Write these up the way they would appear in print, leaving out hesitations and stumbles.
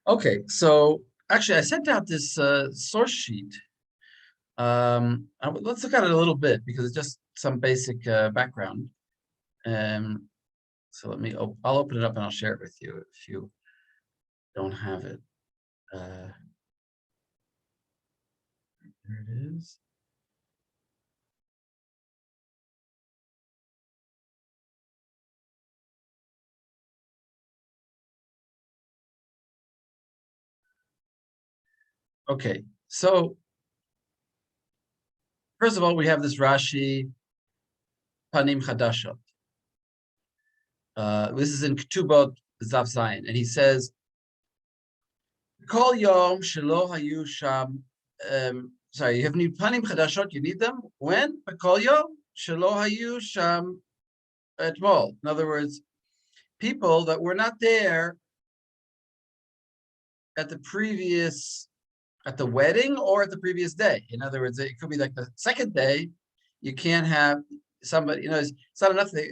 Okay, so actually, I sent out this source sheet. Let's look at it a little bit because it's just some basic background. So I'll open it up and I'll share it with you if you don't have it. There it is. Okay, so first of all, we have this Rashi, Panim Chadashot. This is in Ketubot Zav Zayin, and he says, Kol Yom Shelo Hayu Sham. Sorry, you have new Panim Chadashot. You need them when? Kol Yom Shelo Hayu Sham Etmol. In other words, people that were not there at the wedding or at the previous day. In other words, it could be like the second day. You can't have somebody, it's not enough that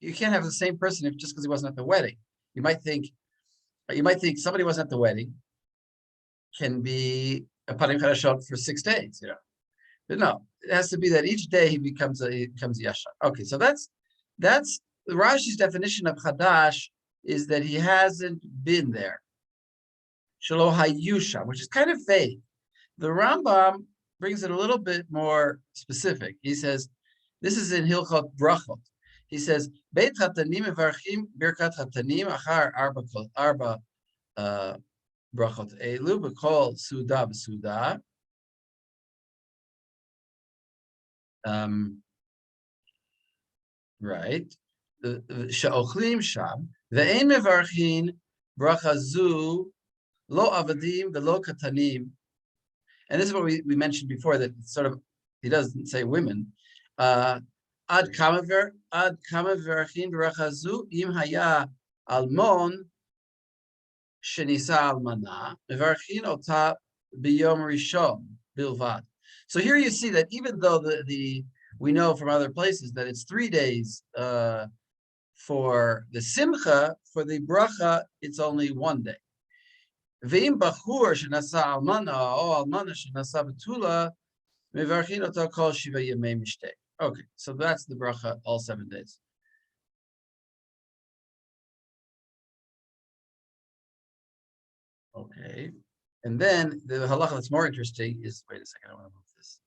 you can't have the same person just because he wasn't at the wedding. You might think somebody wasn't at the wedding can be a Panim Chadashot for 6 days, But no, it has to be that each day he becomes a Yashar. Okay, so that's Rashi's definition of Chadash is that he hasn't been there. Shelo Hayusha, which is kind of vague. The Rambam brings it a little bit more specific. He says, this is in Hilchot Brachot. He says, Beit Chatanim Mevarchim Birkat Chatanim Achar Arba Brachot Elu B'Kol Suda B'Suda. Right. Sha'ochlim Sham Ve'ein Mevarchin Bracha Zu Lo Avadim Ve'Lo Katanim. And this is what we mentioned before, that sort of, he doesn't say women. Ad kamaverchin b'rachazu im haya almon shenisa almana mevarchin ota biyom rishon bilvad. So here you see that even though we know from other places that it's 3 days for the simcha, for the bracha it's only 1 day. Ve'im bachur shenasa almana o almana shenasa betula mevarchin oto kol shiva yemei mishtei. Okay, so that's the bracha all 7 days. Okay, and then the halacha that's more interesting is, wait a second, I want to move this.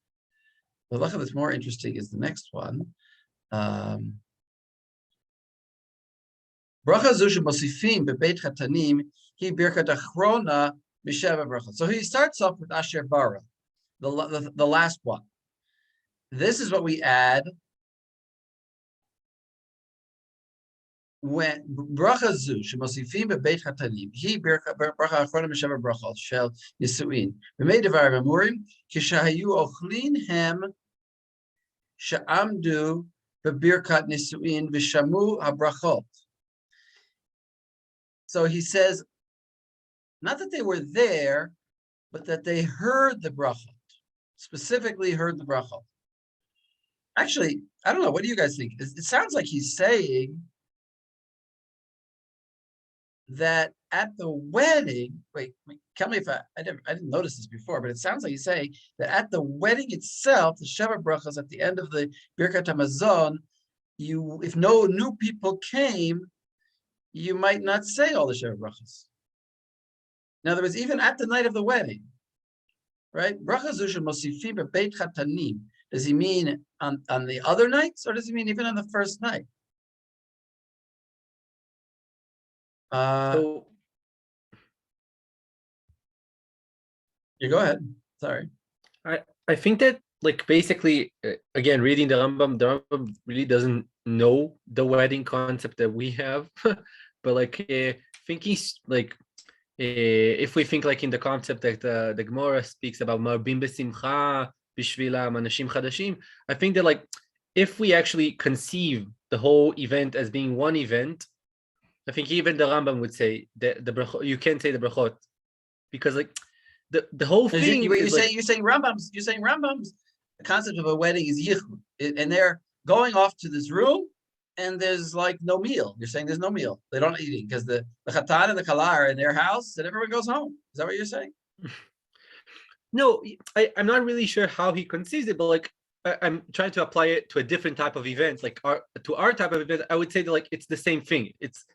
The halacha that's more interesting is the next one. Bracha zu shemosifim bebeit chatanim hi birkat achrona misheva bracha. So he starts off with Asher Bara, the last one. This is what we add when bracha zu shemosifim bebeit chatanim hi bracha achrona misheva brachot shel nisuin b'mei devar amurim kishahayu ochlin hem she'amdu bebirkat nisuin v'shamu habrachot. So he says, not that they were there, but that they heard the brachot, specifically heard the brachot. Actually, I don't know. What do you guys think? It sounds like he's saying that at the wedding. Wait, tell me if I didn't notice this before, but it sounds like he's saying that at the wedding itself, the Sheva brachos at the end of the Birkat Hamazon, if no new people came, you might not say all the Sheva brachos. In other words, even at the night of the wedding, right? Bracha zu shemosifim bebeit chatanim. Does he mean on the other nights, or does he mean even on the first night? You go ahead. Sorry. I think that, like, basically, again, reading the Rambam really doesn't know the wedding concept that we have, but like thinking like. If we think like in the concept that the Gemara speaks about Marbim B'Simcha Bishvilam Anashim Chadashim, I think that, like, if we actually conceive the whole event as being one event, I think even the Rambam would say that the brachot, you can't say the brachot, because like the whole thing. You're saying Rambam's the concept of a wedding is yichud, and they're going off to this room, and there's like no meal. You're saying there's no meal. They don't eat because the chatan and the kala are in their house and everyone goes home. Is that what you're saying? No, I'm not really sure how he conceives it, but like I'm trying to apply it to a different type of event, like to our type of event. I would say that like it's the same thing. It's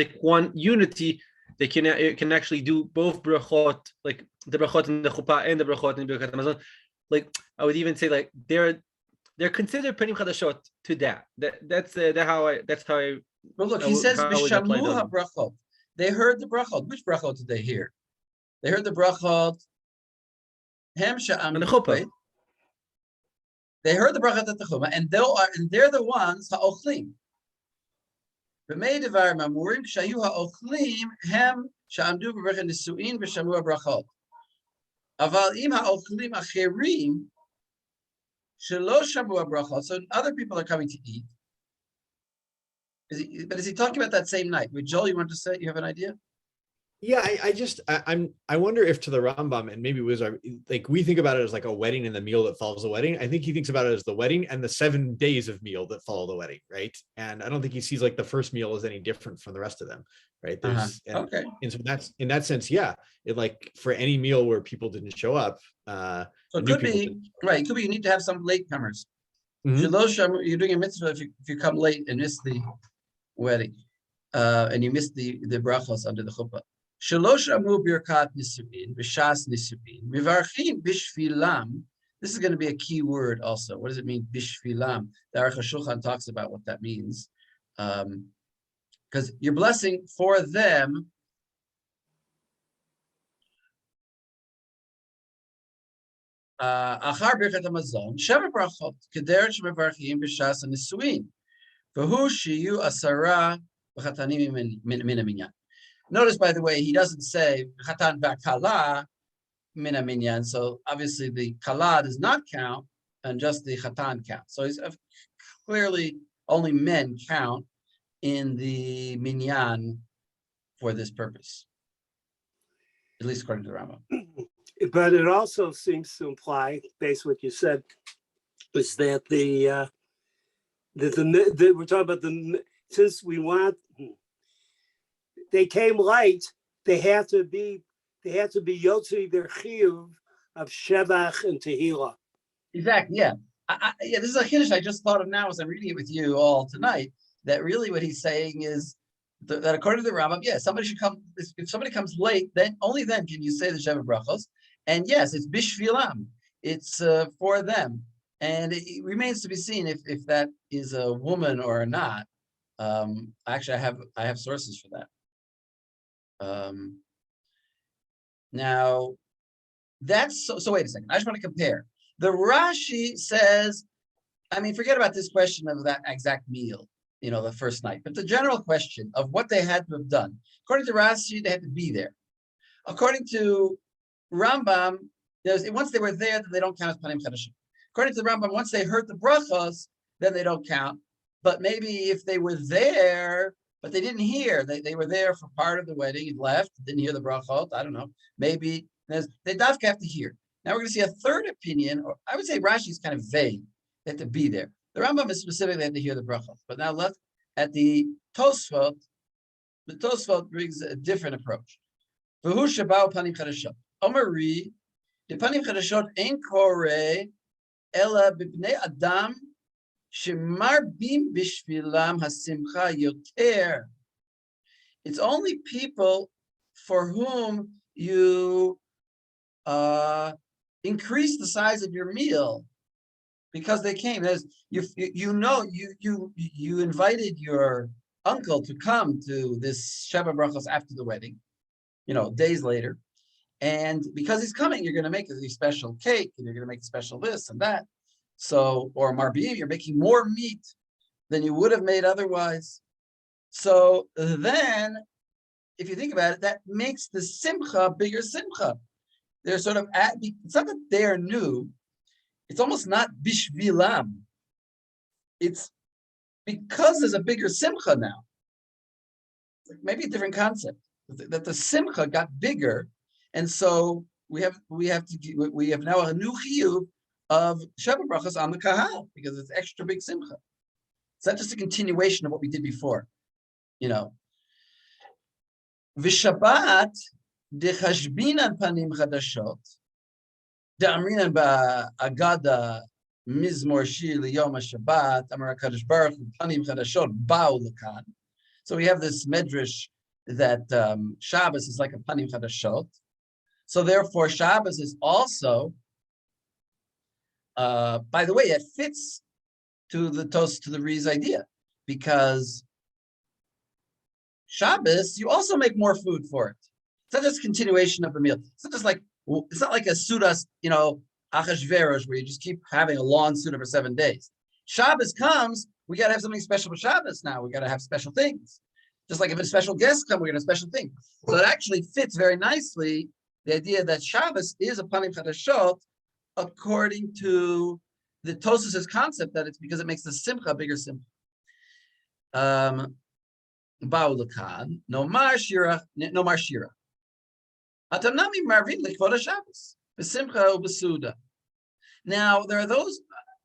like one unity. They can actually do both brachot, like the brachot in the chuppah and the brachot in Birkat Hamazon. Like I would even say like they're considered panim chadashot to that. That's how I. Well, look, he says how I would apply vishamu them. brachot. They heard the brachot. Which brachot did they hear? They heard the brachot. Hem On the sha'am. chuppah. Wait. They heard the brachot at the chuma, and they're the ones ha'ochlim. B'mei devar mamurim shayu ha'ochlim hem sha'amdu b'brachot nisuin v'shamu brachot. Aval im ha'ochlim acherim shelo shamu brachot. So other people are coming to eat. Is he talking about that same night? Wait, Joel, you want to say? You have an idea? Yeah, I wonder if to the Rambam, and maybe Wizard, like we think about it as like a wedding and the meal that follows the wedding. I think he thinks about it as the wedding and the 7 days of meal that follow the wedding, right? And I don't think he sees like the first meal as any different from the rest of them, right? There's okay. And so that's in that sense, yeah. It like for any meal where people didn't show up, so it could be right. It could be you need to have some latecomers. Mm-hmm. You're doing a mitzvah if you come late and miss the wedding, and you miss the brachos under the chuppah. Shalosh amu birkat nisuin, b'shas nisuin, mivarchim bishvilam. This is going to be a key word also. What does it mean, bishvilam? The Aruch HaShulchan talks about what that means. Because you're blessing for them. Achar birkat hamazon, sheva brachot, keder shemevarchim b'shas nisuin. V'hu shiyu asara v'chatanim min haminyan. Notice, by the way, he doesn't say chatan v'kala min haminyan. So obviously the kala does not count, and just the chatan count. So he's clearly only men count in the minyan for this purpose, at least according to the Rambam. But it also seems to imply, based on what you said, is that we're talking about since they came late, they have to be yotzi their chiyuv of shevach and tehillah. Exactly. Yeah. Yeah. This is a chiddush I just thought of now as I'm reading it with you all tonight. That really what he's saying is that according to the Rambam, yeah, somebody should come. If somebody comes late, then only then can you say the Sheva Brachos. And yes, it's bishvilam. It's for them. And it remains to be seen if that is a woman or not. Actually, I have sources for that. Now, that's so wait a second. I just want to compare. The Rashi says, I mean, forget about this question of that exact meal, the first night, but the general question of what they had to have done. According to Rashi, they had to be there. According to Rambam, once they were there, then they don't count as panim chadashim. According to the Rambam, once they heard the brachos, then they don't count. But maybe if they were there, but they didn't hear, they were there for part of the wedding and left, didn't hear the brachot, I don't know. Maybe they dafka have to hear. Now we're going to see a third opinion, or I would say Rashi is kind of vague. They have to be there. The Rambam is specifically had to hear the brachot. But now look at the Tosfot. The Tosfot brings a different approach. V'hu shabau panim chadashot. Omari, the panim chadashot ein kore ela b'bnei adam shemarbim bishvilam hasimcha yoter. It's only people for whom you increase the size of your meal because they came. You invited your uncle to come to this Sheva Brachos after the wedding, days later. And because he's coming, you're going to make a special cake and you're going to make special this and that. So, or marbim, you're making more meat than you would have made otherwise. So then, if you think about it, that makes the simcha bigger simcha. They're sort of it's not that they're new. It's almost not bishvilam. It's because there's a bigger simcha now. Maybe a different concept. That the simcha got bigger, and so we have now a new chiyuv of Sheva Brachos on the kahal because it's extra big simcha. It's not just a continuation of what we did before, you know. V'Shabbat dechashbinan panim chadashot de'amrinan ba'agada mizmor shir liyom haShabbat amar HaKadosh Baruch Hu panim chadashot ba'u lekan. So we have this medrash that Shabbos is like a panim chadashot. So therefore, Shabbos is also, by the way, it fits to the Re's idea, because Shabbos, you also make more food for it. It's not just continuation of the meal. It's not just like, it's not like a sudas, achashverosh, where you just keep having a long suda for 7 days. Shabbos comes, we got to have something special for Shabbos now. We got to have special things. Just like if a special guest comes, we're going to have a special thing. So it actually fits very nicely the idea that Shabbos is a panim chadashot, according to the Tosafos' concept that it's because it makes the simcha a bigger simcha. Ba'ulakan, no mar shira. Atanami marvin likvod Shabbos, b'simcha u'b'suda. Now there are those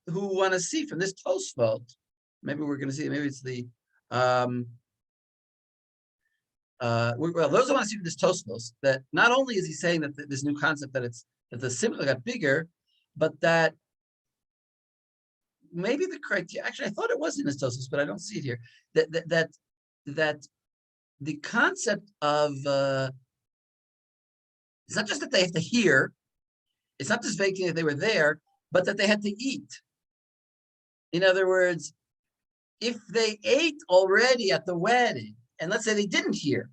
who want to see from this Tosfot. Maybe we're going to see. Maybe it's the those who want to see from this Tosfos that not only is he saying that this new concept that the simcha got bigger, but that maybe the criteria. Actually, I thought it was in his Tosfos, but I don't see it here. That the concept of it's not just that they have to hear. It's not just vaguely that they were there, but that they had to eat. In other words, if they ate already at the wedding, and let's say they didn't hear,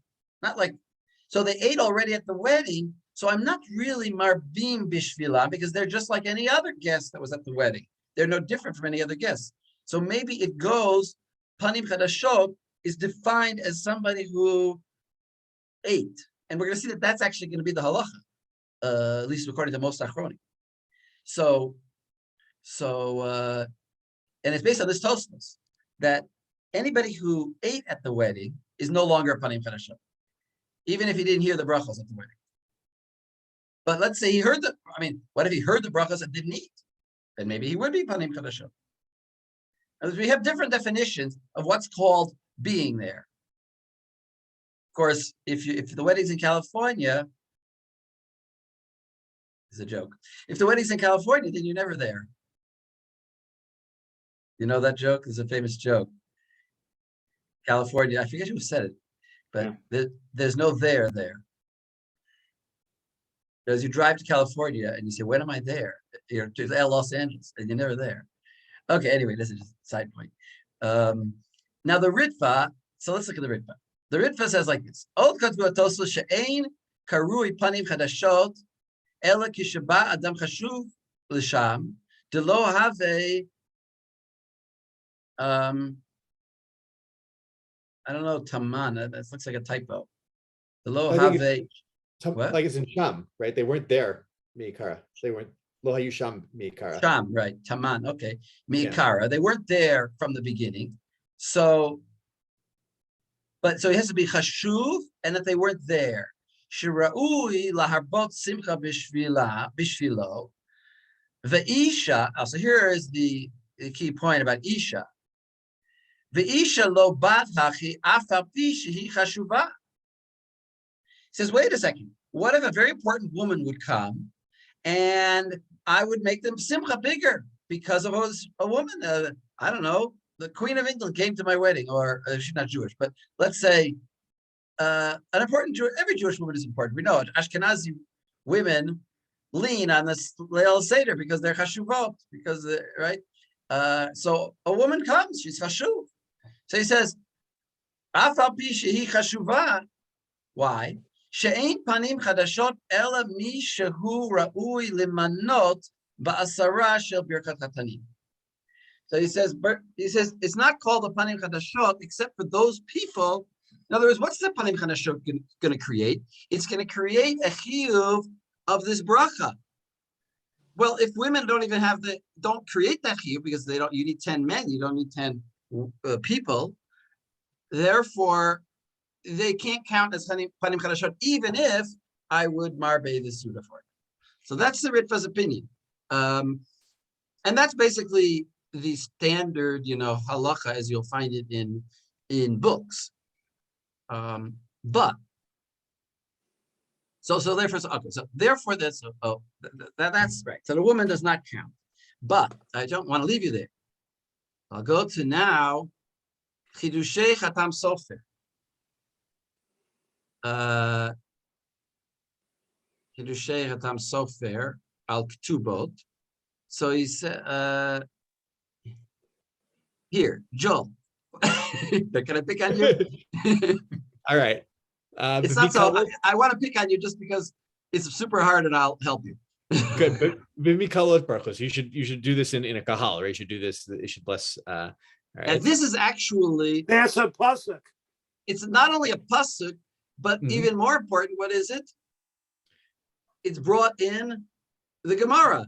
so they ate already at the wedding, so I'm not really marbim bishvila, because they're just like any other guest that was at the wedding. They're no different from any other guest. So maybe it goes, panim chadashot is defined as somebody who ate. And we're going to see that that's actually going to be the halacha, at least according to most achronim. So, and it's based on this Tosfos, that anybody who ate at the wedding is no longer a panim chadashot, even if he didn't hear the brachos at the wedding. But let's say he heard what if he heard the brachos and didn't eat? Then maybe he would be panim chadashot. We have different definitions of what's called being there. Of course, if the wedding's in California, it's a joke. If the wedding's in California, then you're never there. You know that joke? It's a famous joke. California, I forget who said it, but there's no there. Because you drive to California and you say, when am I there? You're to Los Angeles, and you're never there. Okay, anyway, this is just a side point. Now the Ritva, so let's look at the Ritva. The Ritva says like this: Od katvu atosfos she'ein karui panim chadashot ela kishaba adam chashuv l'sham delo have I don't know, taman. That looks like a typo. Delo have like it's in Sham, right? They weren't there, mi'ikara. They weren't lo hayu sham mi'ikara. Sham, right? Taman, okay. Mi'ikara. Yeah. They weren't there from the beginning. So it has to be chashuv, and that they weren't there. Shira'ui laharbot simcha bishvilo. Ve'isha. So here is the key point about isha. Ve'isha lo bat hachi afal pi shehi chashuva. He says, wait a second. What if a very important woman would come, and I would make them simcha bigger because of a woman? I don't know. The Queen of England came to my wedding, or she's not Jewish, but let's say an important every Jewish woman is important. We know it. Ashkenazi women lean on this Leil Seder because they're chashuvot, right? So a woman comes, she's chashuv. So he says, afal pi shehi chashuva. Why? She'ein panim chadashot ela mi shehu ra'ui limanot ba'asara shel birkat hatanim. So he says it's not called a panim chadashot except for those people. In other words, what's the panim chadashot going to create? It's going to create a chiyuv of this bracha. Well, if women don't create that chiyuv because you need 10 men, you don't need 10 people. Therefore, they can't count as panim chadashot, even if I would marbe the suda for it. So that's the Ritva's opinion, and that's basically the standard, halacha as you'll find it in books. But so therefore, that's right. So the woman does not count. But I don't want to leave you there. I'll go to now Chidushei Chatam Sofer. Chidushei Chatam Sofer al Ktubot. So he said, here, Joel. Can I pick on you? All right. It's not so. I want to pick on you just because it's super hard, and I'll help you. Good, but B'mikalot Barchos. You should do this in a kahal, right? You should do this. You should bless. All right. And this is actually, That's a pasuk. it's not only a pasuk, but even more important, what is it? It's brought in the Gemara.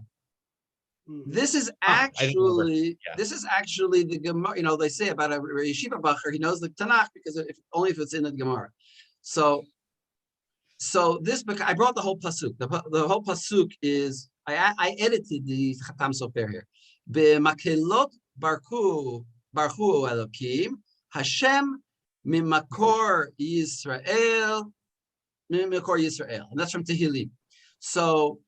This is actually the Gemara. They say about a yeshiva bacher, he knows the Tanakh because only if it's in the Gemara. So this book, I brought the whole pasuk. The whole pasuk is I edited the Chatam Sofer here. B'makelot barchu Elokim Hashem mimakor Yisrael, and that's from Tehillim. So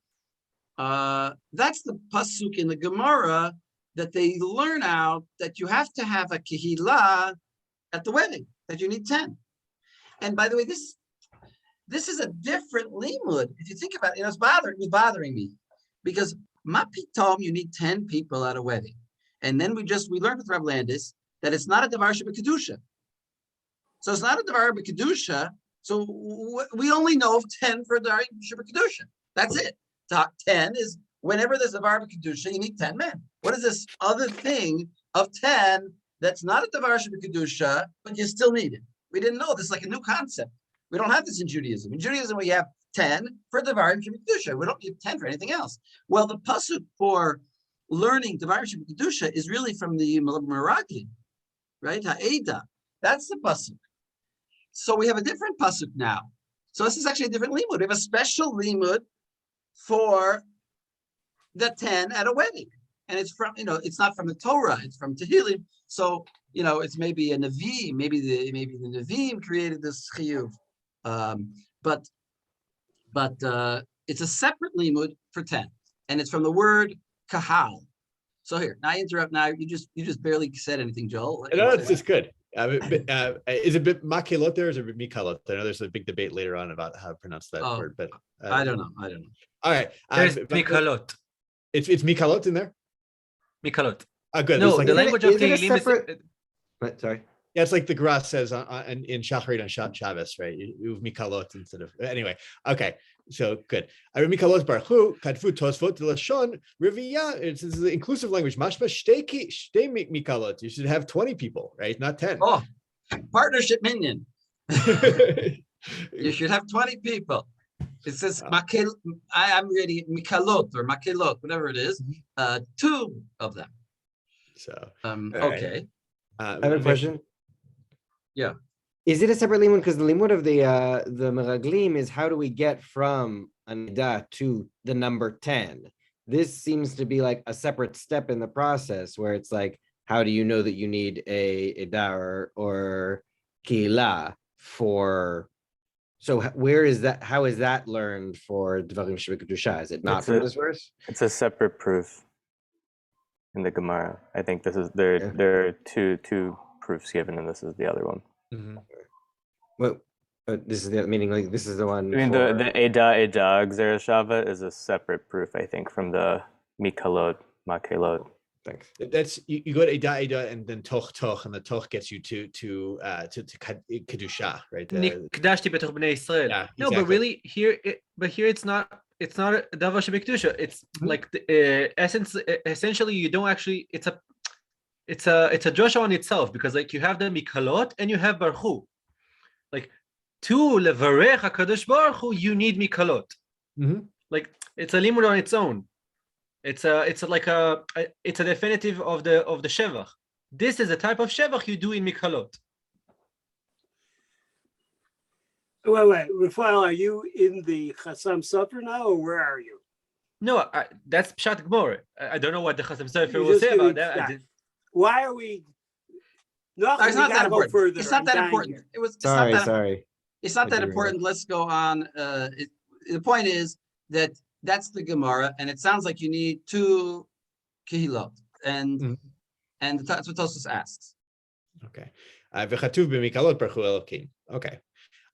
that's the pasuk in the Gemara that they learn out that you have to have a kehillah at the wedding, that you need 10. And by the way, this is a different limud. If you think about it, it's bothering me because mapitom, you need 10 people at a wedding. And then we learned with Rav Landis that it's not a davar shebekadusha. So it's not a davar b'kedusha. So we only know of 10 for davar shebekadusha. That's it. 10 is whenever there's a davar b'kedusha, you need 10 men. What is this other thing of 10 that's not a davar shebekadusha, but you still need it? We didn't know. This is like a new concept. We don't have this in Judaism. In Judaism, we have 10 for Devarim Shebekadusha. We don't need 10 for anything else. Well, the pasuk for learning Devarim Shebekadusha is really from the Meraglim, right? HaEzer. That's the pasuk. So we have a different pasuk now. So this is actually a different limud. We have a special limud for the 10 at a wedding. And it's from, it's not from the Torah, it's from Tehillim. So, it's maybe a Nevi'im, maybe the Nevi'im created this chiyuv. But it's a separate limud for 10. And it's from the word kahal. So here, now I interrupt. Now you just barely said anything, Joel. No, it's just good. Is it bit makelot there or is it mikalot? I know there's a big debate later on about how to pronounce that word, but I don't know. All right. There's mikalot. It's mikalot in there? Mikalot. Oh, good. No, like the language of Tehillim is... Sorry. Yeah, it's like the Gra says in Shacharit on Shabbos, right? You have mikalot instead of anyway. Okay, so good. Mikalot barchu kadfu tosfot lashon riviyah. It's the inclusive language. Mashma shtei mikalot. You should have 20 people, right? Not 10. Oh, partnership minion. You should have 20 people. It says I'm reading mikalot or makelot, whatever it is. 2 of them. So okay. I have a question. Yeah. Is it a separate limud? Because the limud of the meraglim is how do we get from a nida to the number 10? This seems to be like a separate step in the process where it's like, how do you know that you need a dar or kila for? So where is that? How is that learned for Devarim Shebekadusha? Is it not from this verse? It's a separate proof in the Gemara. I think this is there are two proofs given, and this is the other one. Mm-hmm. Well, this is the meaning. Like this is the one. I mean, the Eda Xereshava is a separate proof, I think, from the Mikalot Makelot. Thanks. That's you go to Eda and then Toch, and the Toch gets you to Kedusha, right? Nikdashti b'toch b'nei Yisrael. Yeah, No, but exactly. really here it's not a davar shebekadusha. It's like the essentially you don't actually. It's a drasha on itself because like you have the mikalot and you have barchu. Like to levarech hakadosh baruch hu, you need mikalot. Mm-hmm. Like it's a limud on its own. It's a definitive of the shevach. This is a type of shevach you do in mikalot. Wait, Raphael, are you in the Chassam Sofer now, or where are you? No, that's pshat gemara. I don't know what the Chasam Sofer You're will just say about giving that. facts. Why are we? No, It's not that important. Further. It's not I'm that dying important. here. It's not that. Sorry. It's not I that derailed. important. Let's go on. The point is that that's the Gemara, and it sounds like you need two kehilot, and that's what Tosfos asks. Okay. V'chatuv b'mikalot baruchu Elokim. Okay.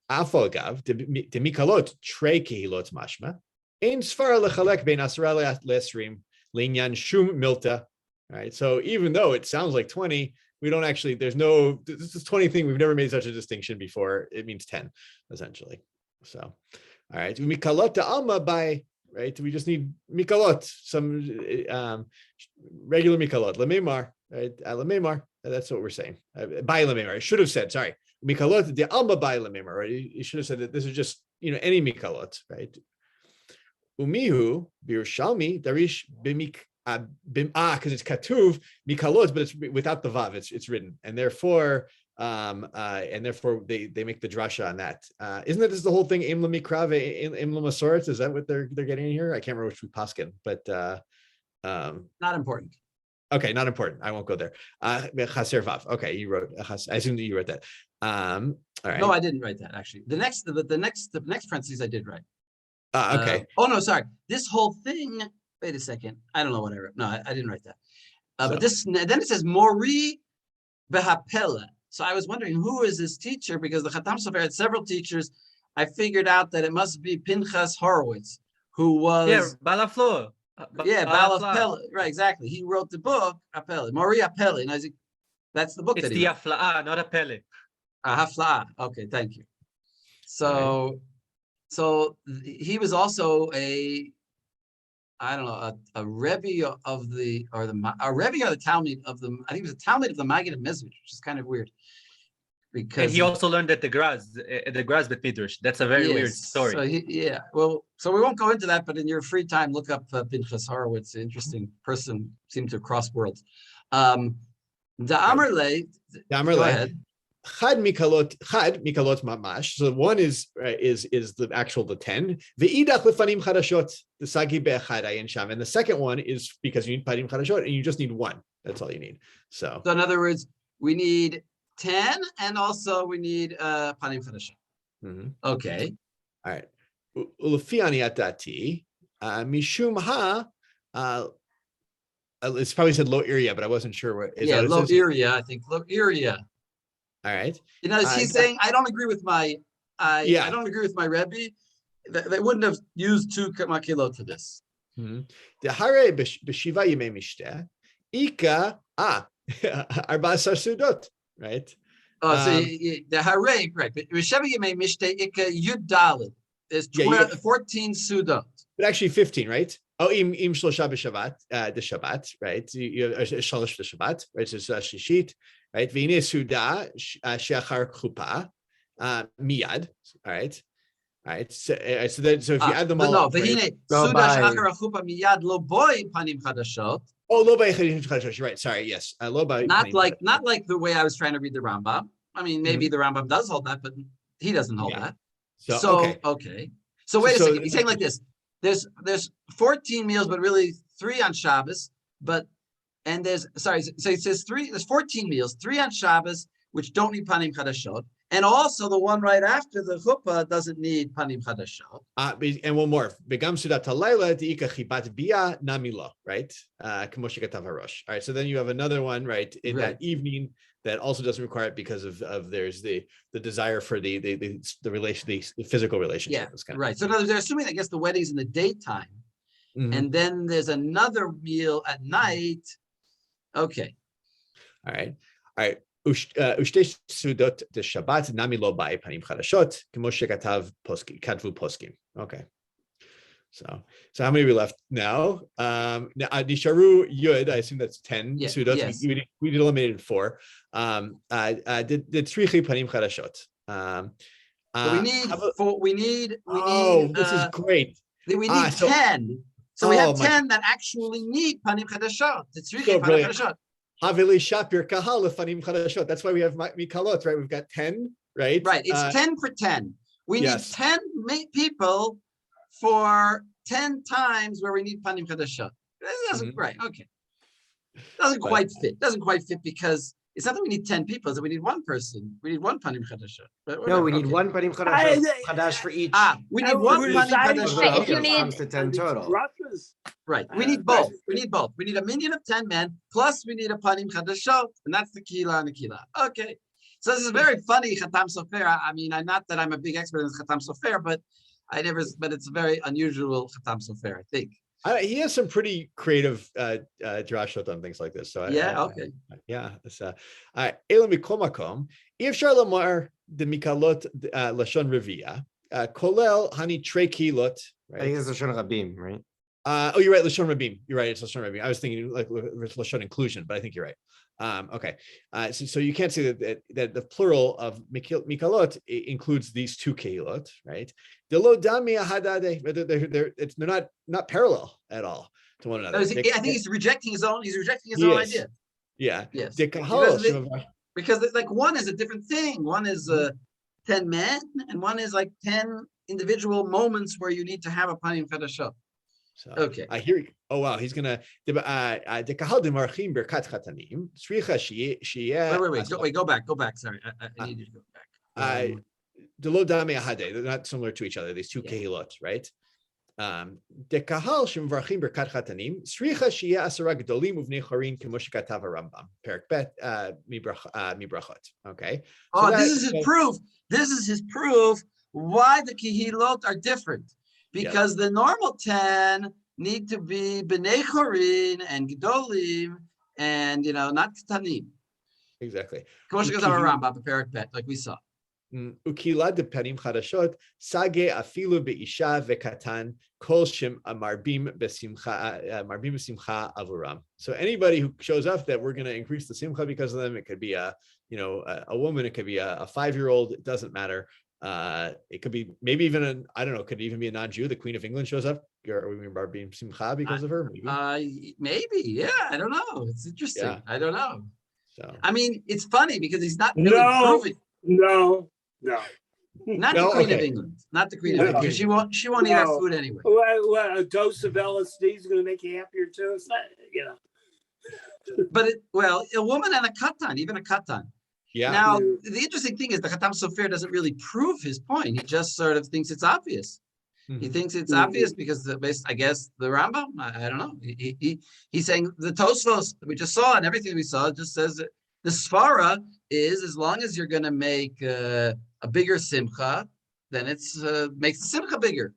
Afal gav the mikalot trei kehilot mashma ein sfara lechalek bein asra le'esrim linyan shum milta. All right. So even though it sounds like 20, we don't actually. There's no. This is 20 thing. We've never made such a distinction before. It means 10 essentially. So, all right. Mikalot to alma by. Right, we just need mikalot, some regular mikalot, lememar, right? Lememar, that's what we're saying. By lememar, I should have said, sorry, mikalot the alma by lememar, right? You should have said that this is just any mikalot, right? Umihu birushalmi darish bimik because it's katuv mikalot, but it's without the vav. It's written, and therefore they make the drasha on that. Isn't that this the whole thing? Im lemikra im lemasoretz. Is that what they're getting here? I can't remember which we paskin, but Not important. Okay, not important. I won't go there. Chaser vav. Okay, you wrote. I assume that you wrote that. All right. No, I didn't write that actually. The next parentheses I did write. Okay. Oh no, sorry. This whole thing. Wait a second. I don't know what I wrote. No, I didn't write that. But then it says Mori behapela. So I was wondering who is this teacher, because the Chatam Sofer had several teachers. I figured out that it must be Pinchas Horowitz, who was Balaflo. Balaflo. Right, exactly. He wrote the book Apele, Mori Apele, and I think that's the book It's that he the wrote. Afla'a, not Apele. Hafla'a. Okay, thank you. So he was also a Rebbe of the Rebbe or the Talmud of the, I think it was a Talmud of the Maggid of Mezrich, which is kind of weird. Because And he also learned at the Graz Bet Midrash. That's a very weird story. So so we won't go into that, but in your free time, look up Pinchas Horowitz, an interesting person, seemed to cross worlds. The Amarle, go ahead. Chad mikalot mamash. So one is the actual 10. Ve'idach lefanim chadashot the sagi be'echad ayin sham, and the second one is because you need panim chadashot and you just need one. That's all you need. So in other words, we need 10, and also we need panim chadashot. Okay. All right. Ulefi aniatati mishum ha. It's probably said lo iria, but I wasn't sure what. Lo iria. I think lo iria. All right. He's saying, I don't agree with my, I don't agree with my Rebbe. They wouldn't have used two makilot for this. The hare b'shiva yemei mishteh, ika arba'asar sudot, right? So the hare, right? But b'shiva yemei mishteh ika yud daled. There's 14 sudot. But actually 15, right? Oh, im shlosha b'shabbat, the Shabbat, right? You have shalosh the Shabbat, right? So shishit. Right, v'ine suda sheachar chupa miyad. All right. So if you add them all, no, v'ine suda sheachar chupa miyad lo boy panim chadashot. Oh, lo boy panim chadashot. You're right. Sorry. Yes, lo boy. Not like the way I was trying to read the Rambam. I mean, maybe the Rambam does hold that, but he doesn't hold that. So okay. So wait a second. He's saying like this. There's 14 meals, but really 3 on Shabbos, and so it says there's 14 meals, 3 on Shabbos, which don't need panim chadashot, and also the one right after the chuppah doesn't need panim chadashot. And one more, begam sudat halayla diika chibat bia namila, right? K'moshe katav harosh. All right, so then you have another one, right, in that evening that also doesn't require it because of there's the desire for the relation, the physical relationship. Yeah, right. So in other words, they're assuming, I guess, the wedding's in the daytime, and then there's another meal at night. Okay. All right. Ushte sudot de Shabbat nami lo bai panim chadashot k'mo shekatav katvu poskim. Okay. So how many are we left now? Nisharu yud. I assume that's 10 sudot. Yes. We eliminated 4. Did tzrichi panim chadashot. So we need. Oh, this is great. We need 10. So we have 10 that actually need panim chadashot. It's really panim chadashot. Havili shapir kahal panim chadashot. That's why we have mikalot, right? We've got 10, right? Right. It's 10 for 10. We need 10 people for 10 times where we need panim chadashot. Right. Okay. Doesn't But- quite fit. Doesn't quite fit because it's not that we need 10 people, it's that we need one person. We need one panim chadasha. But No, whatever, we need okay. one panim I- chadash for each. We need And one we're panim deciding chadasha. But if you on need- these comes to 10 total. drushes. Right. We need both. We need both. We need a minion of 10 men, plus we need a panim chadashot, and that's the kila and the kila. Okay. So this is very funny, Khatam Sofer. I mean, not that I'm a big expert in Khatam Sofer, but it's a very unusual Khatam Sofer, I think. He has some pretty creative drashot on things like this. So Okay. yeah. Ela mikol makom, Efshar lamar de mikalot lashon revia, kolel hani tre kilot. I think it's Lashon Rabim, right? Oh, you're right, Lashon Rabim. You're right, it's Lashon Rabim. I was thinking like Lashon inclusion, but I think you're right. Okay, so you can't say that the plural of mikalot includes these two kehilot, right? They're not parallel at all to one another. I think he's rejecting his own. He's rejecting his He own is. idea. Yeah. Yes. Because like one is a different thing. One is 10 men, and one is like 10 individual moments where you need to have a panim chadashot. So, Okay. I hear. Oh wow, he's gonna. Wait. Go back. Sorry, I need you to go back. They're not similar to each other. These two kehilot, right? Dekahal shemvarchim berkat chatanim sricha shia asara gedolim uvnei chorin kemo shekatav Rambam perak bet mibrachot. Okay. Oh, this is his proof. This is his proof why the kehilot are different. Because the normal 10 need to be bnei chorin and gedolim and not ketanim. Exactly. Kemo shekatav Rambam perak bet, like we saw. Ukila de panim chadashot sage afilu beisha vekatan kol shem marbim besimcha avuram. So anybody who shows up that we're going to increase the simcha because of them, it could be a woman, it could be a 5-year-old, it doesn't matter. It could be maybe even could even be a non-Jew. The Queen of England shows up. Are we marbim simcha because of her? Maybe, yeah. I don't know. It's interesting. Yeah. I don't know. So I mean, it's funny because he's not really proving. No. Not the Queen of England. Not the Queen of England. Because she won't eat our food anyway. Well, a dose of LSD is going to make you happier too. It's not, But a woman and a katan, even a katan. yeah. Now, the interesting thing is the Khatam Sofer doesn't really prove his point. He just sort of thinks it's obvious. He thinks it's obvious because I guess the Rambam, I don't know. He's saying the Tosfos that we just saw and everything we saw just says that the Svara is as long as you're going to make a bigger simcha, then it's makes the simcha bigger.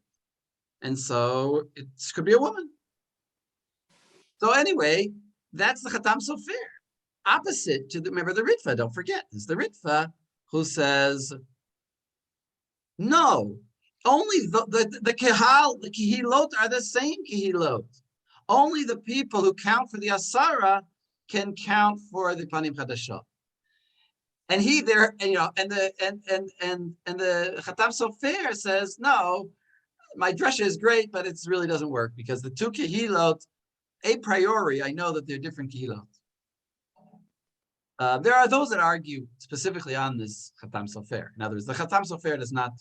And so it could be a woman. So anyway, that's the Khatam Sofer. Opposite to remember the Ritva, don't forget. It's the Ritva who says, no, only the kehilot are the same kehilot. Only the people who count for the Asara can count for the Panim Chadashot. And the Khatam Sofer says, no, my drasha is great, but it really doesn't work because the two kehilot, a priori, I know that they're different kehilot. There are those that argue specifically on this Khatam Sofer. In other words, the Khatam Sofer is not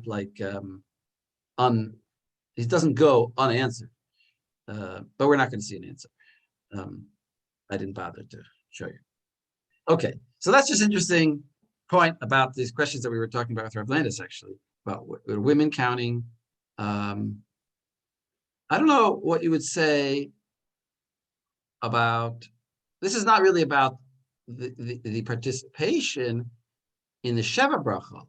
like it doesn't go unanswered. But we're not going to see an answer. I didn't bother to show you. Okay, so that's just interesting point about these questions that we were talking about with Rav Landis, actually, about women counting. I don't know what you would say about, this is not really about the participation in the Sheva Brachot.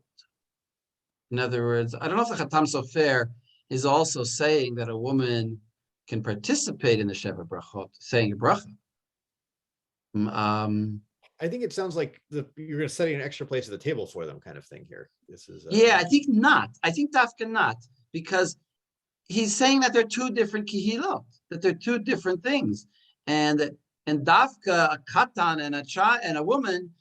In other words, I don't know if the Khatam Sofer is also saying that a woman can participate in the Sheva Brachot, saying a bracha. I think it sounds like you're going to set an extra place at the table for them, kind of thing here. This is I think not. I think Dafka not, because he's saying that they're two different kihilot, that they're two different things, and Dafka, a katan and a woman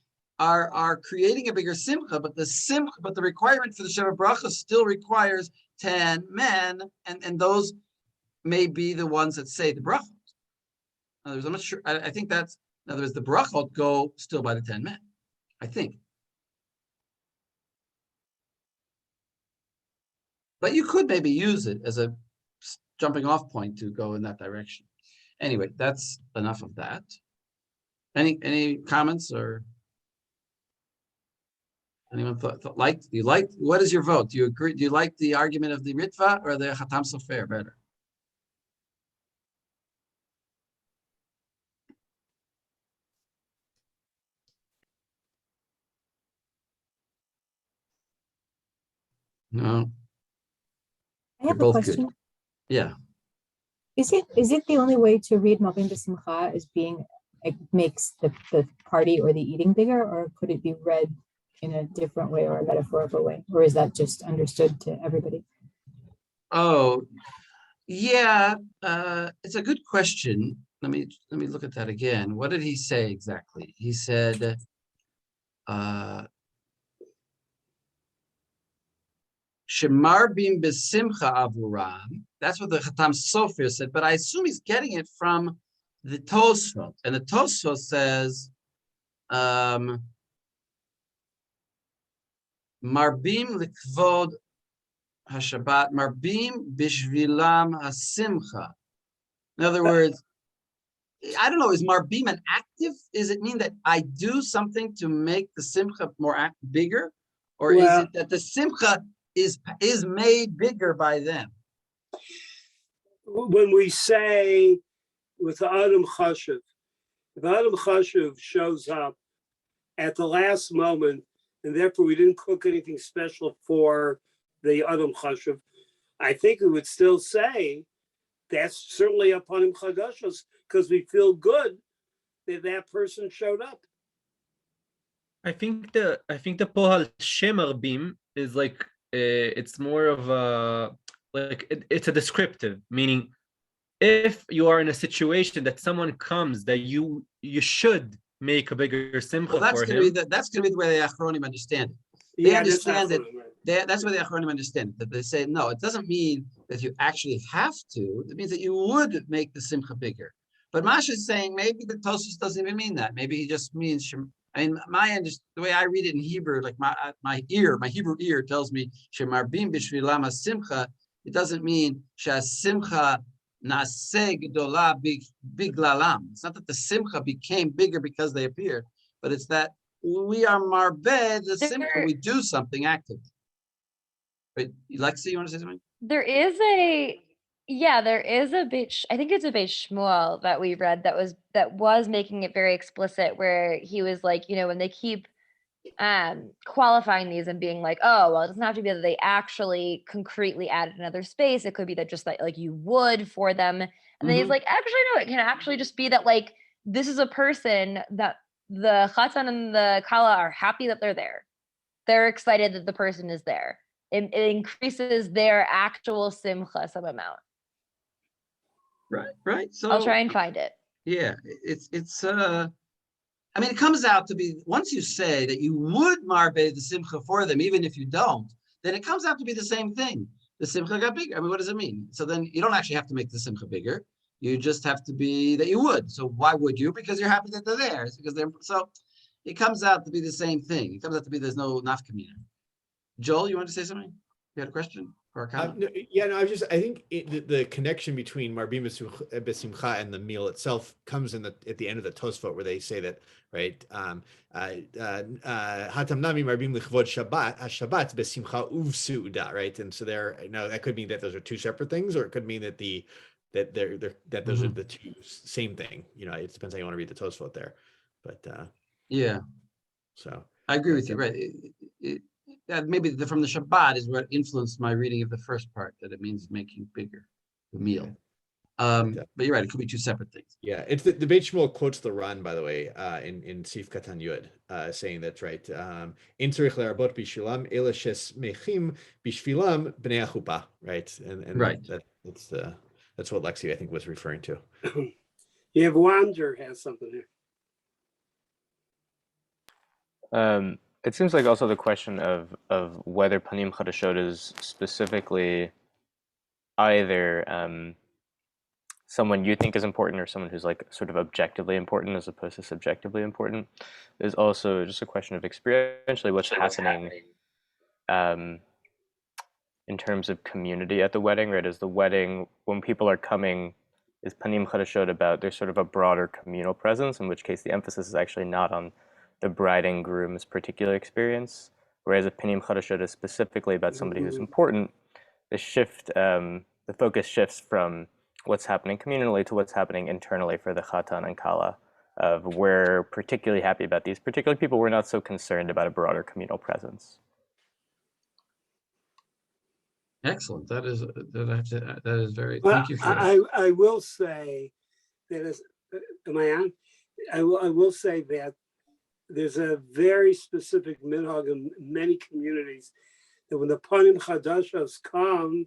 are creating a bigger simcha, but the requirement for the Sheva Bracha still requires 10 men, and those may be the ones that say the brachot. In other words, I'm not sure. I think that's, in other words, the brachot go still by the 10 men, I think. But you could maybe use it as a jumping off point to go in that direction. Anyway, that's enough of that. Any comments or anyone thought what is your vote? Do you agree? Do you like the argument of the Ritva or the Chatam Sofer better? No, I you're have a both question. good. Yeah. Is it the only way to read Mavim B'Simcha as being it makes the party or the eating bigger, or could it be read in a different way or a metaphorical way, or is that just understood to everybody? Oh, yeah. It's a good question. Let me look at that again. What did he say exactly? He said, Shemar bim besimcha avuram. That's what the Chatam Sofer said, but I assume he's getting it from the Tosfot. And the Tosfot says, Marbim likvod hashabbat, marbim bishvilam hasimcha. In other words, I don't know, is marbim an active? Does it mean that I do something to make the simcha bigger? Or is it that the simcha is made bigger by them? When we say with the Adam Chashuv, if Adam Chashuv shows up at the last moment, and therefore we didn't cook anything special for the Adam Chashuv, I think we would still say that's certainly upon him Chagashos, because we feel good that that person showed up. I think the Pohal Shemer Bim is like it's more of a it's a descriptive, meaning if you are in a situation that someone comes that you should make a bigger simcha for him. That's going to be the way the Achronim understand it. They understand it. That's why the Achronim understand it. That they say no, it doesn't mean that you actually have to. It means that you would make the simcha bigger. But Masha is saying maybe the Tosfos doesn't even mean that. Maybe he just means. I mean, the way I read it in Hebrew, like my Hebrew ear tells me shemarbim b'shvilam simcha. It doesn't mean simcha naseh gedola biglalam. It's not that the simcha became bigger because they appeared, but it's that we are marbeh the simcha. We do something active. But Lexi, you want to say something? There is a bit. I think it's a Beit Shmuel that we read that was making it very explicit, where he was like, when they keep qualifying these and being like, oh, well, it doesn't have to be that they actually concretely added another space. It could be that just like you would for them. And then he's like, actually, no, it can actually just be that like this is a person that the Chatan and the Kala are happy that they're there. They're excited that the person is there. It increases their actual simcha some amount. Right. So I'll try and find it. Yeah, it's I mean, it comes out to be, once you say that you would marbe the simcha for them, even if you don't, then it comes out to be the same thing. The simcha got bigger. I mean, what does it mean? So then you don't actually have to make the simcha bigger. You just have to be that you would. So why would you? Because you're happy that they're there. It's because so it comes out to be the same thing. It comes out to be there's no nafkamina. Joel, you want to say something? You had a question or a comment? I think the connection between Marbim B'Simcha and the meal itself comes at the end of the Tosfot, where they say that, right? Hatam Nami Marbim L'Chvod Shabbat B'Simcha Uv Su'uda, right? And so that could mean that those are two separate things, or it could mean that those are the two same thing. It depends how you want to read the Tosfot there, but yeah. So I agree with you, right? Maybe from the Shabbat is what influenced my reading of the first part, that it means making bigger the meal. But you're right, it could be two separate things. Yeah, it's the Beit Shmuel quotes the Ran, by the way, in Sif Katan Yud, saying that's right. In tzarich le'arbot b'shilam elashes mechim b'shvilam b'nei achupa, right? And right. That's what Lexi, I think, was referring to. You have Wander has something here. It seems like also the question of whether Panim Chadashot is specifically either someone you think is important or someone who's like sort of objectively important as opposed to subjectively important is also just a question of experientially what's happening in terms of community at the wedding, right? Is the wedding, when people are coming, is panim chadashot about there's sort of a broader communal presence, in which case the emphasis is actually not on the bride and groom's particular experience, whereas if panim chadashot is specifically about somebody who's important, the focus shifts from what's happening communally to what's happening internally for the chatan and kala. Of we're particularly happy about these particular people, we're not so concerned about a broader communal presence. Excellent. That is very. Well, Thank you for that. I will say that am I on? I will say that there's a very specific minhag in many communities that when the panim chadashos come,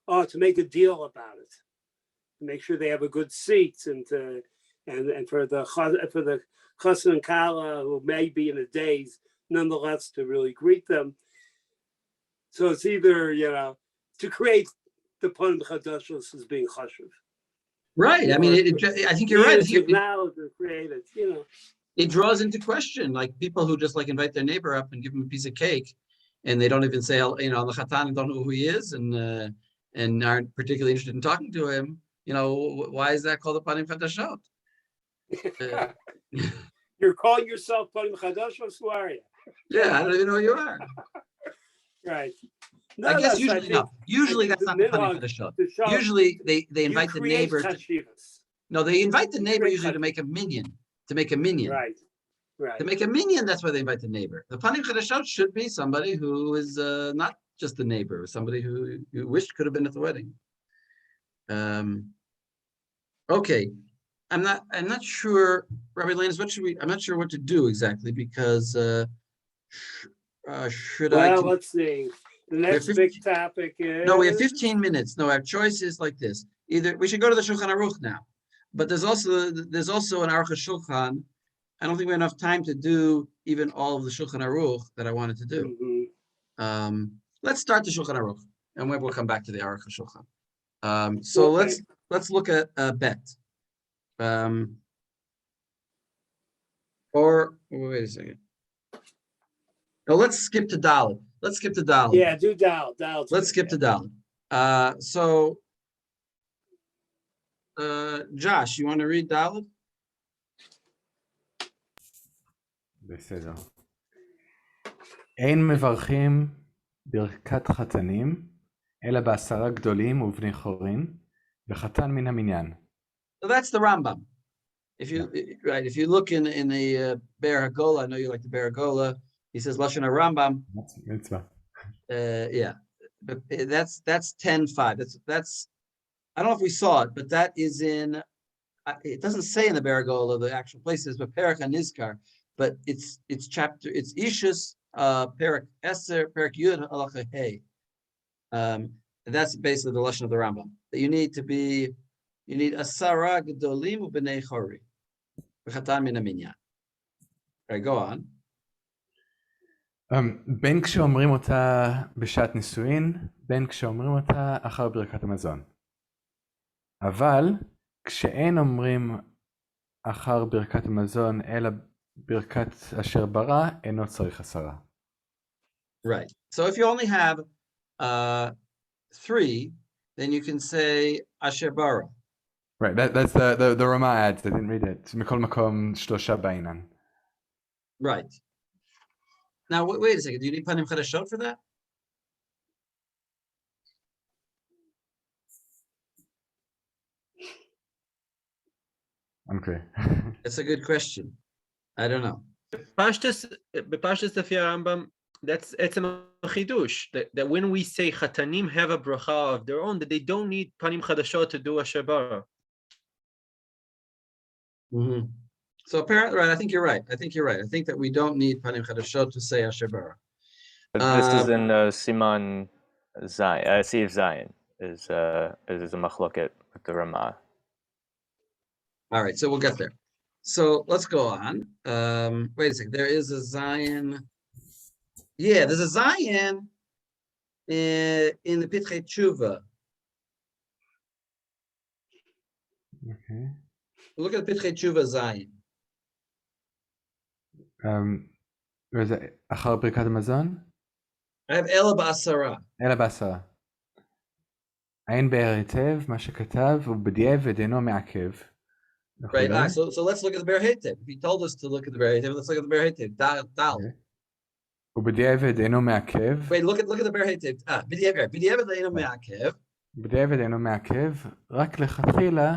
to make a deal about it, to make sure they have a good seat, and for the chassan and kala who may be in a daze, nonetheless to really greet them. So it's either to create the panim chadashos as being chashuv. Right. I mean, I think you're right. I think Knowledge to create it. It draws into question like people who just like invite their neighbor up and give him a piece of cake, and they don't even say, the chatan don't know who he is, and aren't particularly interested in talking to him. Why is that called a panim chadashot? You're calling yourself panim chadashos? Who are you? Yeah, I don't even know who you are. Right. I guess usually no. Usually that's not the panim chadashot. Usually they invite the neighbor. No, they invite the neighbor usually to make a minyan. Right. To make a minyan, that's why they invite the neighbor. The panim chadashot should be somebody who is not just the neighbor, somebody who you wished could have been at the wedding. Okay, I'm not sure, Rabbi Lanus, I'm not sure what to do exactly because should I? Well, let's see. The next big topic is. No, we have 15 minutes. No, our choice is like this. Either we should go to the Shulchan Aruch now, but there's also an Aruch HaShulchan. I don't think we have enough time to do even all of the Shulchan Aruch that I wanted to do. Let's start the Shulchan Aruch, and we'll come back to the Aruch HaShulchan. So Okay. let's look at Bet. Or wait a second. No, let's skip to Dalet. Yeah, do Dalet. Let's skip to Dalet. Josh, you want to read Dalet? בסדר. אין מברכים ברכת חתנים, אלא בעשרה גדולים ובני חורין, וחתן מן המניין. So that's the Rambam. If you look in the Be'er HaGola, I know you like the Be'er HaGola. He says Lashon HaRambam. Mitzvah. Yeah, but that's 10:5. That's I don't know if we saw it, but that is in. It doesn't say in the Be'er HaGola the actual places, but Perek HaNizkar. But it's Ishus Perek Eser Perek Yud Halacha Hey. That's basically the lesson of the Rambam. That you need Asara Gedolim u'Bnei Chori v'Chatan min haminyan. All right, go on. בין כשאומרים אותה בשעת נישואין, בין כשאומרים אותה אחר ברכת המזון. אבל כשאין אומרים אחר ברכת המזון, אלא ברכת אשר ברא, אינו צריך עשרה. Right. So if you only have 3, then you can say Asher Bara. Right, that's the Rama adds, I didn't read it. מכל מקום שלושה בעינן. Right. Now, wait a second. Do you need Panim Chadashot for that? Okay. That's a good question. I don't know. בפשטוס לפי הרמב"ם, that's עצם החידוש, that when we say חתנים have a bracha of their own, that they don't need panim chadashot to do asher bara. So apparently, right, I think you're right. I think that we don't need panim chadashot to say asher bara. But this is in Siman Zayin. Siv Zayin is a machloket with the Ramah. All right, so we'll get there. So let's go on. Wait a second. There is a Zayin. Yeah, there's a Zayin in the Pitchei Tshuva. Okay. Look at Pitchei Tshuva Zayin. וזה אחר ברכת המזון? I have Ela B'Asara. אלא בעשרה. עיין בהר היטב, מה שכתב, ובדיעבד אינו מעכב. Right. וכולי. So let's look at the Ber Heitev. If he told us to look at the Ber Heitev, let's look at the Ber Heitev. Dal. ובדיעבד אינו מעכב. Wait, look at the Ber Heitev. B'diavad le'eno me'akev. בדיעבד אינו מעכב, רק לכתחילה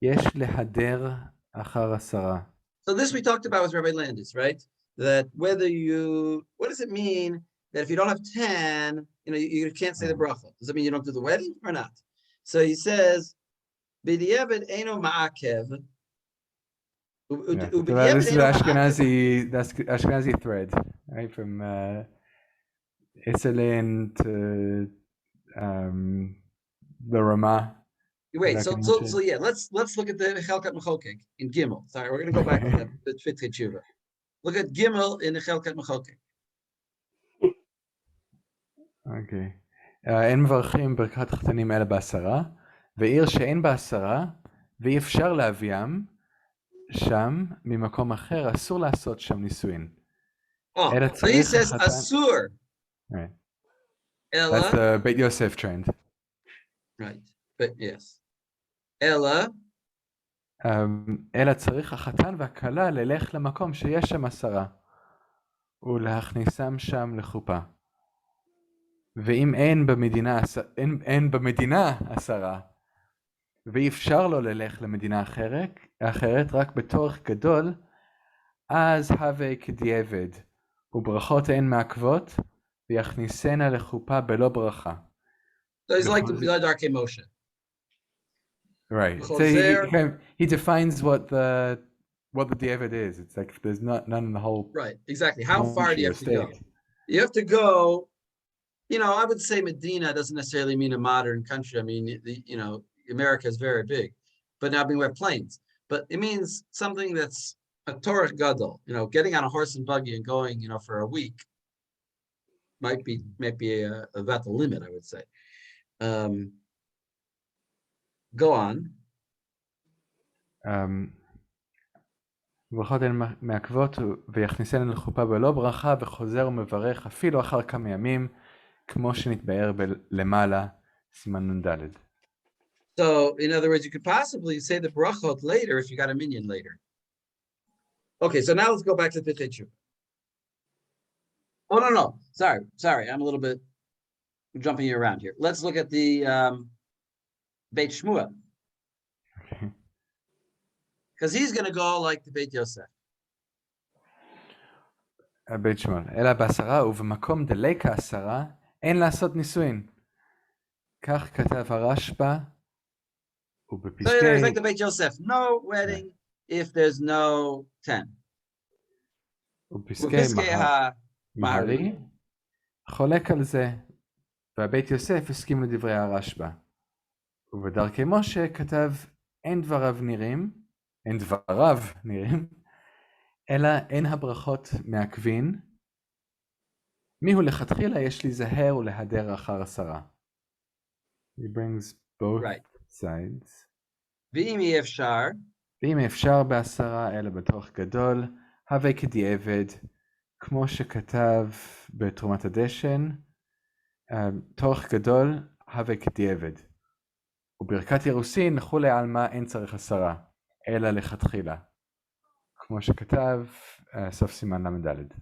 יש להדר אחר 10. So this we talked about with Rabbi Landis, right? That whether you, what does it mean that if you don't have 10, you can't say the bracha? Does that mean you don't do the wedding or not? So he says, b'diavad eno ma'akev. Yeah, this is the Ashkenazi thread, right? From Iselin to the Ramah. Wait, so yeah, let's look at the Chelkat Mechokek in Gimel. Sorry, we're going to go back to the Tfitche Tshuva. Look at Gimel in the Chelkat Mechokek. אוקיי. אין מברכים ברכת חתנים אלא בעשרה, ועיר שאין בעשרה, ואי אפשר להביאם, שם, ממקום אחר, אסור לעשות שם נישואין. Oh, so he says Asur. Right. Ella. That's the Beit Yosef trend. Right, but yes. Ella. אלא צריך החתן והכלה ללך למקום שיש שם 10, ולהכניסם שם לחופה. ואם אין במדינה 10, ואי אפשר לו ללך למדינה אחרת רק בתורך גדול, אז הווה כדיעבד, וברכות אין מעכבות, ויכניסנה לחופה בלא ברכה. So he's like the Darkei Moshe. Right. So he defines what the diavad is. It's like there's none in the whole. Right. Exactly. How far do you have to go? You have to go. I would say Medina doesn't necessarily mean a modern country. I mean, America is very big, but now we have planes. But it means something that's a Torah gadol. Getting on a horse and buggy and going, for a week might be about the limit, I would say. Go on. ברכות הן מעכבות ויכניסן לחופה בלא ברכה וחוזר ומברך אפילו אחר כמה ימים כמו שנתבאר למעלה סימן נ"ד. So in other words, you could possibly say the brachot later if you got a minyan later. Okay, so now let's go back to the Tfitche Tshuva. Oh no, sorry, I'm a little bit jumping you around here. Let's look at the Beit Shmuel. Okay. Because he's going to go like the Beit Yosef. בית שמואל, אלא בעשרה ובמקום דלק 10 אין לעשות נישואין. כך כתב הרשב"א ובפסקי... So there's like the Beit Yosef, no wedding if there's no 10. ובפסקי מהרי חולק על זה, והבית יוסף הסכים לדברי הרשב"א. ובדרכי משה כתב אין דבריו נראים, אלא אין הברכות מעכבין, מיהו לכתחילה יש להיזהר ולהדר אחר 10. He brings both sides. ואם אי אפשר, ב10 אלא בתוך גדול, הווה כדיעבד, כמו שכתב בתרומת הדשן, תוך גדול הווה כדיעבד. וברכת ירוסין לכולי עלמא אין צריך 10, אלא לכתחילה. כמו שכתב סוף סימן ל"ד.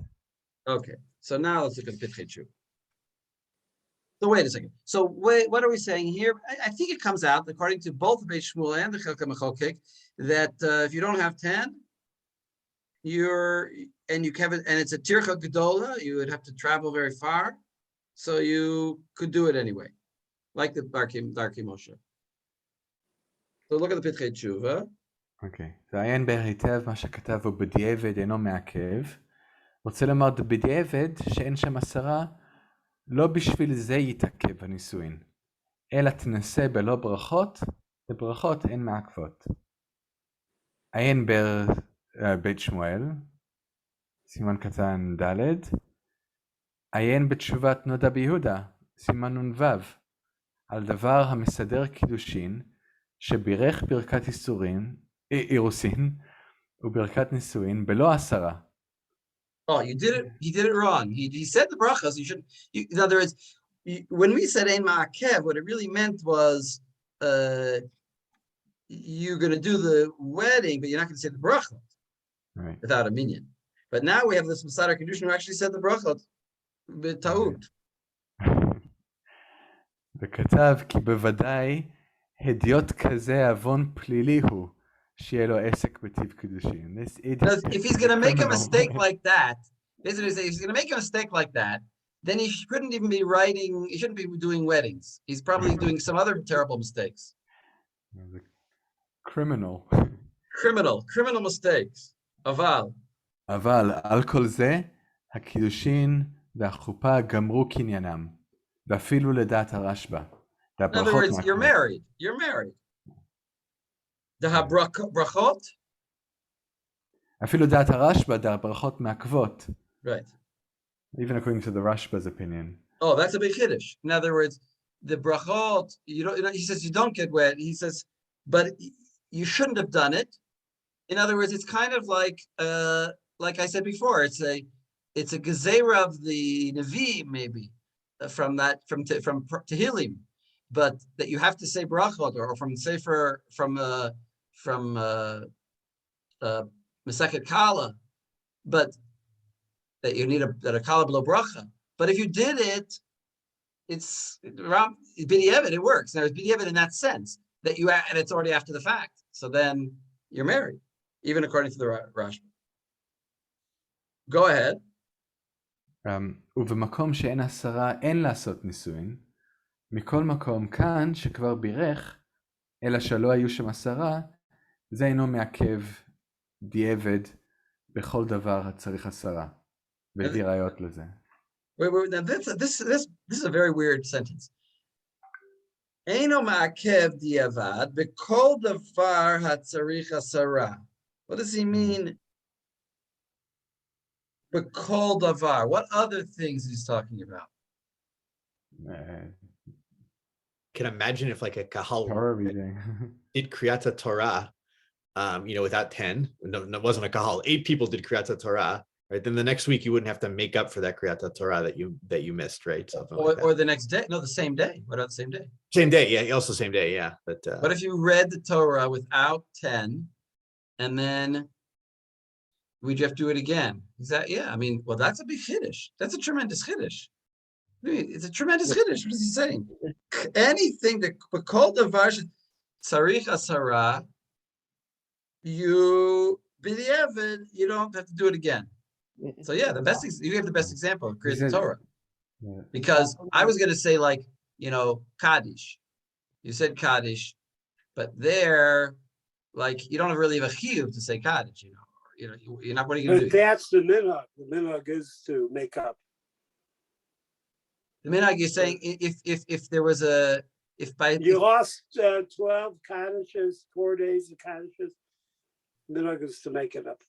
Okay, so now let's look at the Tfitche Tshuva. So wait a second. So what are we saying here? I think it comes out, according to both the Beit Shmuel and the Chelkat Mechokek, that if you don't have 10, and it's a tircha gedola, you would have to travel very far, so you could do it anyway, like the Darkei Moshe. So look at the Tfitche Tshuva. אוקיי, תעיין בהיטב מה שכתב ובדיעבד אינו מעכב. רוצה לומר בדיעבד שאין שם 10, לא בשביל זה יתעכב הנישואין, אלא תנסה בלא ברכות, לברכות אין מעכבות. עיין בית שמואל, סימן קטן ד', עיין בתשובת נודע ביהודה, סימן נ"ו, על דבר המסדר קידושין, שבירך ברכת אירוסין וברכת נישואין בלא 10. Oh, he did it wrong. He said the brachas. In other words, when we said ein ma'akev, what it really meant was you're going to do the wedding, but you're not going to say the brachot Right. without a minyan. But now we have this Masada Kedushin who actually said the brachot b'taut. וכתב כי בוודאי הדיוט כזה עוון פלילי הוא, שיהיה לו עסק בטיב קדושין. Because if he's going to make a mistake like that, if he's going to make a mistake like that, then he shouldn't even be writing, he shouldn't be doing weddings. He's probably doing some other terrible mistakes. criminal. Criminal mistakes. Aval. אבל על כל זה, הקידושין והחופה גמרו קניינם, ואפילו לדעת הרשב"א. In other words, you're married. The brachot. אפילו דעת הרשב"א, דעת ברכות מעכבות. Right. Even according to the Rashba's opinion. Oh, that's a big chiddush. In other words, the brachot, he says you don't get wet. He says, but you shouldn't have done it. In other words, it's kind of like I said before, it's a gezerah of the Nevi, maybe, from Tehillim, but that you have to say brachot, or from Sefer, from Masechet Kala, but that you need a Kala below bracha. But if you did it, it's b'diavad, it works. Now, it's b'diavad in that sense, that and it's already after the fact. So then you're married, even according to the Rashba. Go ahead. ובמקום שאין עשרה אין לעשות נישואין, מכל מקום כאן שכבר בירך, אלא שלא היו שם עשרה, זה אינו מעכב דיעבד בכל דבר הצריך עשרה, ובלי ראיות לזה. Wait, now this is a very weird sentence. אינו מעכב דיעבד בכל דבר הצריך עשרה. What does he mean? B'kol davar. What other things he's talking about? Can imagine if like a kahal Torah reading. did Kriyat Torah, without 10. No, it wasn't a kahal. 8 people did Kriyat Torah, right? Then the next week you wouldn't have to make up for that Kriyat Torah that you missed, right? Something like that. Or the next day. No, the same day. What about the same day? Same day, yeah. Also same day, yeah. But what if you read the Torah without 10, and then would you have to do it again? Well, that's a big chiddush. That's a tremendous chiddush. It's a tremendous chiddush. What is he saying? Anything that called the version tzarich asara, you b'diavad, you don't have to do it again. So yeah, you have the best example of Kriyat Torah. Yeah. Because I was going to say Kaddish. You said Kaddish, but there, you don't really have a chiyuv to say Kaddish, you're not. What are you going to do? But that's the minhag. The minhag is to make up. The minhag you're saying if there was you lost 12 kaddishes, 4 days of kaddishes, minhag is to make it up.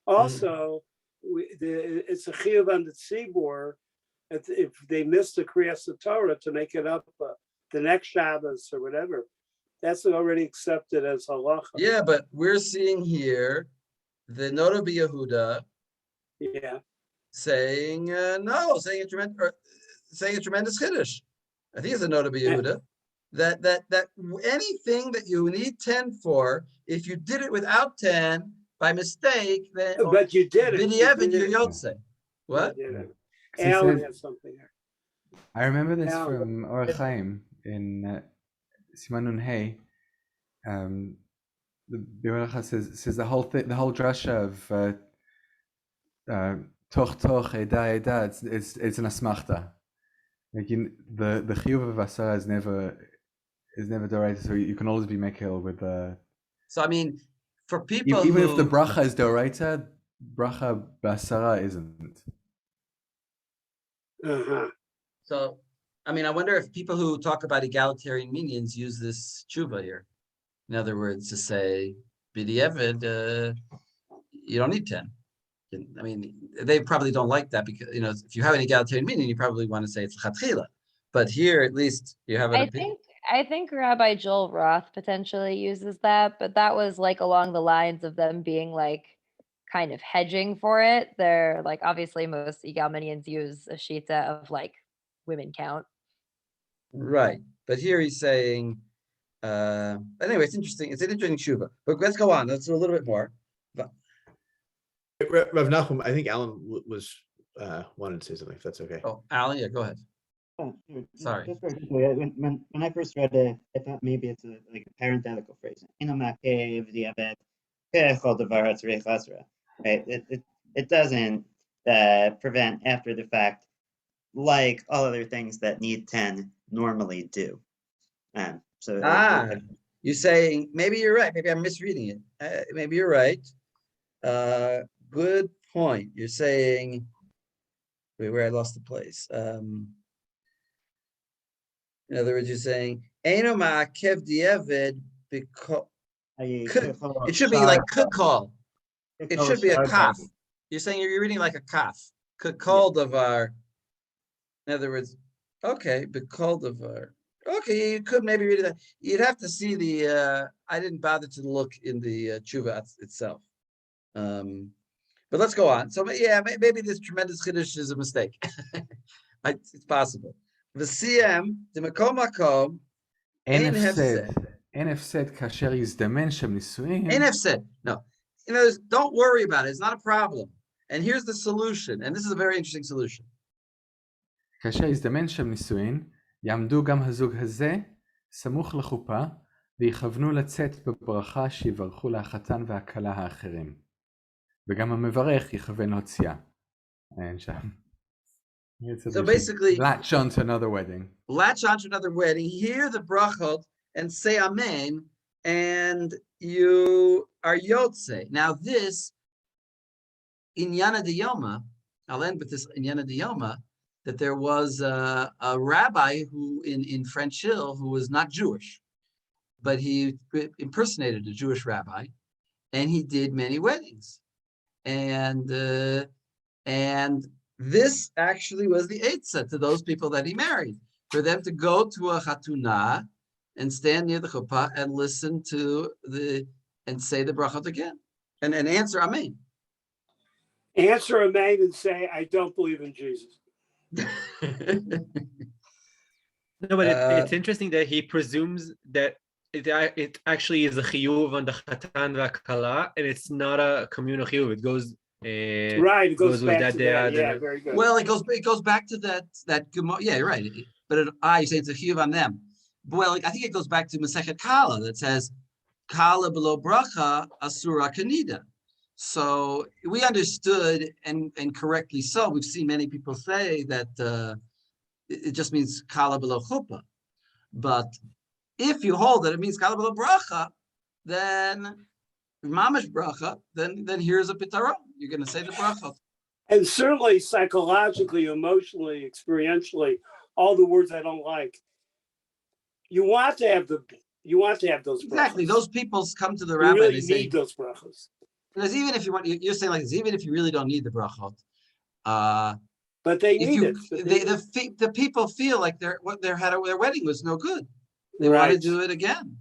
Also, it's a chiyuv on the tzibur if they missed the Kriyas Torah to make it up the next Shabbos or whatever. That's already accepted as halacha. Yeah, but we're seeing here the Noda B'Yehuda, saying no, saying a tremendous chiddush. I think it's a Noda B'Yehuda that anything that you need 10 for, if you did it without 10 by mistake, then but you did it. B'diavad you're yotze. What? Alan has something there. I remember this from Orach Chaim in Siman Nun Hey. The Biracha says the whole drasha of toch eda, it's an asmachta. Like the chiyuv of asara is never doraita, so you can always be mekel with the. So for people even if the bracha is doraita, bracha basara isn't. So I wonder if people who talk about egalitarian minions use this tshuva here. In other words, to say, b'diavad, you don't need 10. They probably don't like that because, if you have an egalitarian minion, you probably want to say it's l'chatchila. But here, at least, you have an opinion. I think Rabbi Joel Roth potentially uses that, but that was along the lines of them being kind of hedging for it. They're obviously most egal minions use a shita of women count. Right. But here he's saying, anyway, it's interesting. It's an interesting shuva. But let's go on. Let's do a little bit more. Rav Nachum, I think Alan was wanted to say something, if that's okay. Oh, Alan, yeah, go ahead. Oh, sure. Sorry. Just very quickly, when I first read it, I thought maybe it's like a parenthetical phrase. Right? It doesn't prevent after the fact, like all other things that need 10 normally do. You're saying, maybe you're right. Maybe I'm misreading it. Maybe you're right. Good point. You're saying, wait, where I lost the place. In other words, you're saying, Eino ma'akev di'eved because it should be like could call. It should be a kaf. You're saying you're reading like a kaf. Could call davar. In other words, okay, b'kol davar. Okay, you could maybe read that. You'd have to see the. I didn't bother to look in the tshuva itself. But let's go on. So yeah, maybe this tremendous chiddush is a mistake. It's possible. V'siyem d'makom makom אין הפסד כאשר יזדמן שם נישואים. אין הפסד. No. You know, don't worry about it. It's not a problem. And here's the solution. And this is a very interesting solution. כאשר יזדמן שם נישואין, יעמדו גם הזוג הזה סמוך לחופה, ויכוונו לצאת בברכה שיברכו לחתן והכלה האחרים. וגם המברך יכוון להוציאה. אין שם. So basically, latch on to another wedding. Latch on to another wedding, hear the brachot and say amen, and you are yotze. Now this, Inyana Diyoma, I'll end with this Inyana Diyoma, that there was a rabbi who in French Hill who was not Jewish, but he impersonated a Jewish rabbi, and he did many weddings. And this actually was the eitzah to those people that he married, for them to go to a chatuna and stand near the chuppah and listen to and say the brachot again, and answer amen. Answer amen and say, I don't believe in Jesus. No, but it's interesting that he presumes that it actually is a chiyuv on the chatan v'akala, and it's not a communal chiyuv. It goes right. It goes back to that. Yeah, very good. Well, it goes back to that. Yeah, you're right. But you say it's a chiyuv on them. Well, I think it goes back to Masechet Kala that says Kala below bracha asura kanida. So we understood, and correctly so. We've seen many people say that it just means Kala below chuppah. But if you hold that it means Kala below bracha, then mamash bracha, then here's a pitaron. You're going to say the bracha. And certainly psychologically, emotionally, experientially, all the words I don't like. You want to have those brachas. Exactly. Those people come to the rabbi. You really they need those brachas. Because even if you want, you're saying like this, even if you really don't need the brachot, but they need it. The people feel like their wedding was no good. They want to do it again.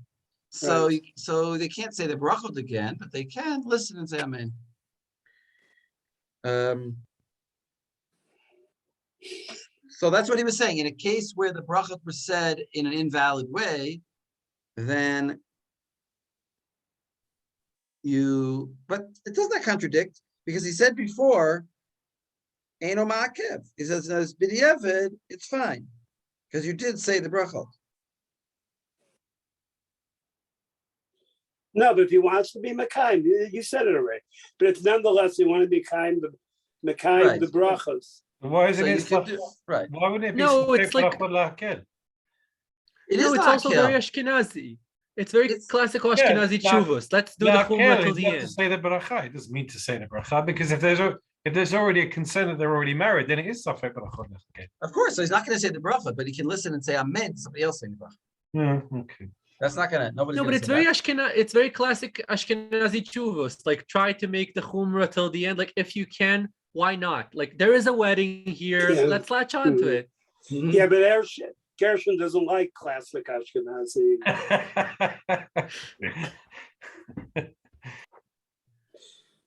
So so they can't say the brachot again, but they can listen and say amen. So that's what he was saying. In a case where the brachot were said in an invalid way, then but it does not contradict, because he said before, Eino ma'akev. He says, as b'di'evid, it's fine, because you did say the brachot. No, but if he wants to be Mekayim, you said it already. But it's nonetheless, he want to be Mekayim the brachos. Why isn't it? Right. Why wouldn't it be? No, it's like. It's also very Ashkenazi. It's very classical Ashkenazi chuvos. Let's do the chumrah till the end. Say the bracha. It doesn't mean to say the bracha, because if there's already a consent that they're already married, then it is safek brachot. Of course, so he's not going to say the bracha, but he can listen and say amen to somebody else saying the bracha. Yeah, okay. That's not gonna. Nobody's. No, but it's very Ashkenazi. It's very classic Ashkenazi chuvos. Like, try to make the chumrah till the end. Like, if you can, why not? Like, there is a wedding here. Yeah. Let's latch on to it. Yeah, but Gershon doesn't like classic Ashkenazi.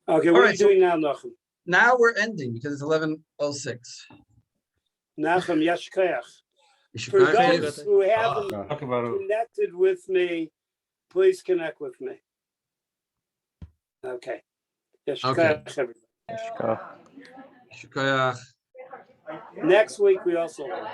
Okay, what are you doing now, Nachum? Now we're ending because it's 11:06. Nachum, yashkeach. For those who haven't Talk about it. connected with me, please connect with me. Okay. Yes, Okay. everybody. Shkoyach. Shkoyach. Next week, we also learn.